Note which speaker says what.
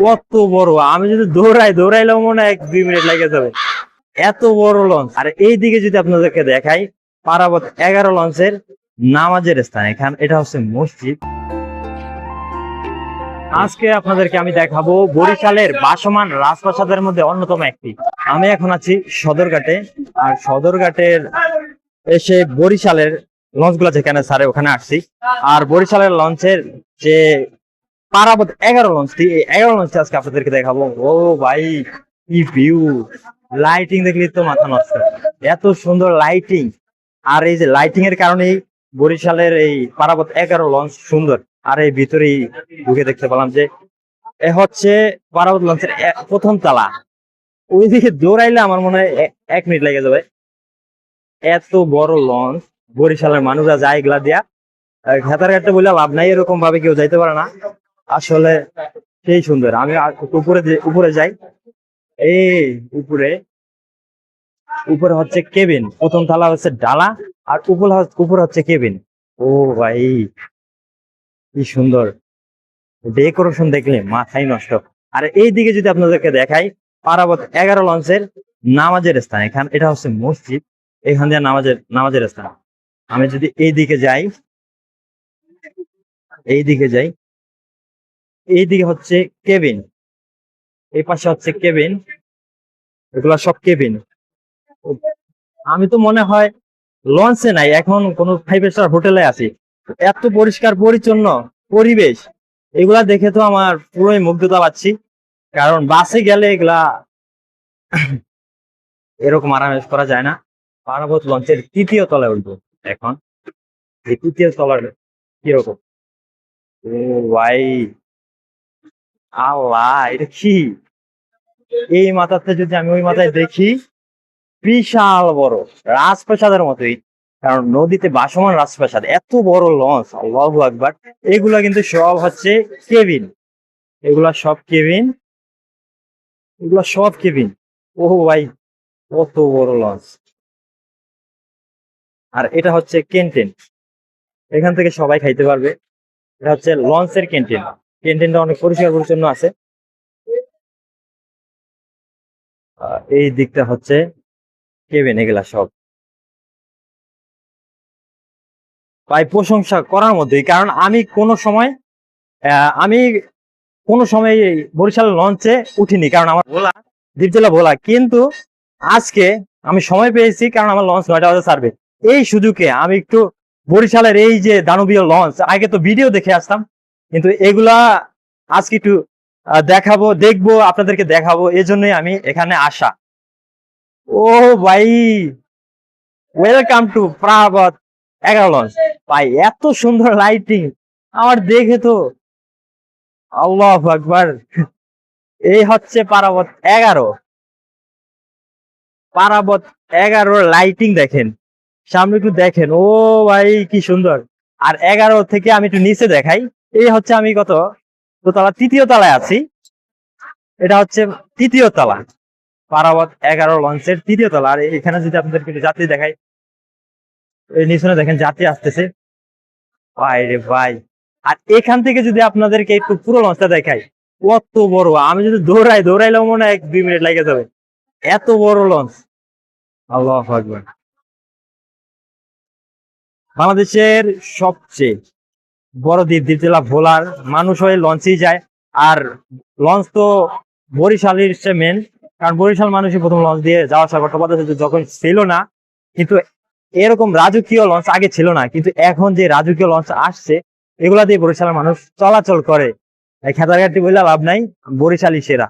Speaker 1: কত বড়! আমি যদি দৌড়াইলেও মনে হয় 1-2 মিনিট লেগে যাবে। এত বড় লঞ্চ। আর এইদিকে যদি আপনাদেরকে দেখাই, পারাবত 11 লঞ্চের নামাজের স্থান। এটা হচ্ছে মসজিদ। আজকে আপনাদেরকে আমি দেখাবো বরিশালের ভাসমান রাজপ্রাসাদের মধ্যে অন্যতম একটি। আমি এখন আছি সদরঘাটে। আর সদরঘাটের এসে বরিশালের লঞ্চগুলো যেখানে ছাড়ে ওখানে আসছি। আর বরিশালের লঞ্চের যে পারাবত 11 লঞ্চটি, এই 11 লঞ্চটি আজকে আপনাদেরকে দেখাবো। ও ভাই, কি ভিউ! লাইটিং দেখলে তো মাথা নষ্ট। এত সুন্দর লাইটিং। আর এই যে লাইটিং এর কারণেই বরিশালের এই পারাবত 11 লঞ্চ সুন্দর। আর এই ভিতরেই ঢুকে দেখতে পেলাম যে এ হচ্ছে পারাবত লঞ্চের প্রথম তলা। ওইদিকে দৌড়াইলে আমার মনে হয় 1 মিনিট লেগে যাবে। এত বড় লঞ্চ, বরিশালের মানুষরা যায় এগুলা দিয়া। খেতার ঘাটতে বললে লাভ নাই, এরকম ভাবে কেউ যাইতে পারে না। আসলে সেই সুন্দর। আমি উপরে যাই। এই উপরে উপরে হচ্ছে কেবিন, প্রথম তলা হচ্ছে ডালা, আর উপরে হচ্ছে কেবিন। ও ভাই, কি সুন্দর ডেকোরেশন, দেখলে মাথায় নষ্ট। আর এইদিকে যদি আপনাদেরকে দেখাই, পারাবত 11 লঞ্চের নামাজের স্থান। এটা হচ্ছে মসজিদ। এখান দিয়ে নামাজের স্থান। আমি যদি এইদিকে যাই, এইদিকে হচ্ছে কেবিন, এই পাশে হচ্ছে কেবিন। এগুলা সব কেবিন। আমি তো মনে হয় লঞ্চে নাই, এখন কোন 5 স্টার হোটেলে আছি। এত পরিষ্কার পরিচ্ছন্ন পরিবেশ, এগুলা দেখে তো আমার পুরোই মুগ্ধতা পাচ্ছি। কারণ বাসে গেলে এগুলা এরকম আরামেশ করা যায় না। পারাবত লঞ্চের 3য় তলায় উঠবো এখন। এই 3য় তলার কিরকম! ও ভাই, আল্লাহ, এটা কি! এই মাথাতে যদি আমি ওই মাথায় দেখি, বিশাল বড় রাজপ্রাসাদের মতোই। কারণ নদীতে ভাসমান রাজপ্রাসাদ, এত বড় লঞ্চ, আল্লাহু আকবার। এগুলা কিন্তু সব হচ্ছে কেবিন। এগুলা সব কেবিন। এগুলা সব কেবিন। ও ভাই, কত বড় লঞ্চ! আর এটা হচ্ছে ক্যান্টিন। এখান থেকে সবাই খাইতে পারবে। এটা হচ্ছে লঞ্চের ক্যান্টিন। ক্যান্টিনটা অনেক পরিষ্কার পরিচ্ছন্ন আছে। এই দিকটা হচ্ছে কেবিন। এগুলা সব ভাই প্রশংসা করার মধ্যেই। কারণ আমি কোনো সময় এই বরিশাল লঞ্চে উঠিনি, কারণ আমার দ্বীপ জেলা ভোলা। কিন্তু আজকে আমি সময় পেয়েছি, কারণ আমার লঞ্চ 9টা বাজে ছাড়বে। এই সুযোগে আমি একটু বরিশালের এই যে দানবীয় লঞ্চ, আগে তো ভিডিও দেখে আসতাম, কিন্তু এগুলা আজকে একটু দেখবো, আপনাদেরকে দেখাবো। এই জন্যই আমি এখানে আসা। ও ভাই, ওয়েলকাম টু পারাবত 11 লঞ্চ। ভাই, এত সুন্দর লাইটিং আমার দেখে তো আল্লাহু আকবার। এই হচ্ছে পারাবত 11। পারাবত 11 লাইটিং দেখেন, সামনে একটু দেখেন। ও ভাই, কি সুন্দর! আর 11 থেকে আমি একটু নিচে দেখাই। এই হচ্ছে আমি কত দোতলা, 3য় তলায় আছি। এটা হচ্ছে 3য় তলা, পারাবত 11 লঞ্চের 3য় তলা। আর এখানে যদি আপনাদেরকে একটু যাত্রী দেখাই, এই নিচনে দেখেন যাত্রী আসতেছে। ভাই রে ভাই! আর এখান থেকে যদি আপনাদেরকে একটু পুরো লঞ্চটা দেখাই, কত বড়! আমি যদি দৌড়াইলেও মনে হয় 1-2 মিনিট লেগে যাবে। এত বড় লঞ্চ, আল্লাহু আকবার। বাংলাদেশের সবচেয়ে বড় দ্বীপ, দ্বীপ জেলা ভোলার মানুষ হয়ে লঞ্চেই যায়। আর লঞ্চ তো বরিশালের মেন, কারণ বরিশাল মানুষই প্রথম লঞ্চ দিয়ে যাওয়া আসা করতে পারতেছে, যখন ছিল না। কিন্তু এরকম রাজকীয় লঞ্চ আগে ছিল না, কিন্তু এখন যে রাজকীয় লঞ্চ আসছে, এগুলা দিয়ে বরিশালের মানুষ চলাচল করে। খেতারঘাটি বললে লাভ নাই, বরিশালই সেরা।